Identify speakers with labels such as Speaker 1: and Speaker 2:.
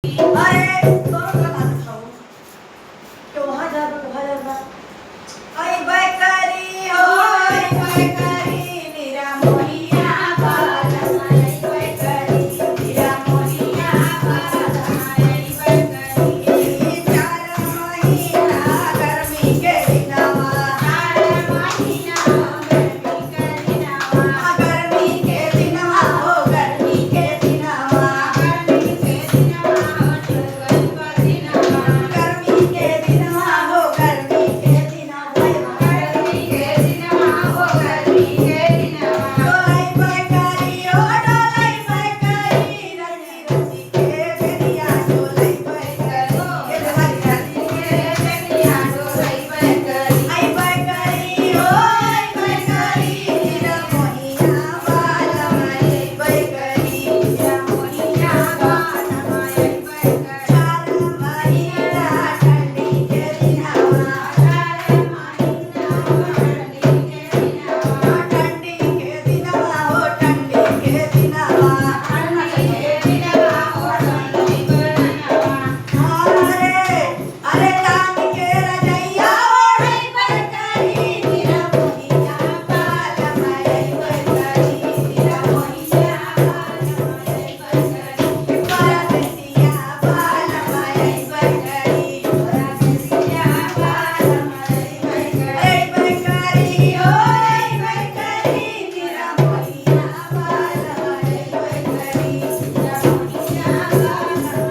Speaker 1: अरे दोनों तरफ हाथ उठाओ कि वहां जा रहा वहां जा रहा आई बैकरी हो आई बैकरी नीरा मोहिया बाला आई बैकरी नीरा मोहिया बाला आई बैकरी चार महीना गर्मी के दिनवा चार महीना गर्मी के दिनवा हो गर्मी के दिनवा गर्मी के दिनवा हो गर्मी के दिनवा गर्मी के दिनवा हो गर्मी के दिनवा डोलाई बैकरी ओ डोलाई बैकरी रची रची के बेरिया डोलाई बैकरी के हरी रची के बेरिया डोलाई बैकरी आई बैकरी ओ आई बैकरी नीरा मोहिया बाला आई बैकरी नीरा मोहिया बाला आई बैकरी चार महीना ठंडी के दिनवा चार महीना ठंडी के दिनवा हो ठंडी के दिनवा ठंडी के दिनवा हो ठंडी के दिनवा अरे अरे टांग के रजैया ओढ़ई बैकरी नीरा मोहिया बाला आई बैकरी नीरा मोहिया बाला आई बैकरी परसिया बाला आई बैकरी परसिया बाला आई बैकरी ओ आई बैकरी नीरा मोहिया बाला आई बैकरी नीरा मोहिया बाला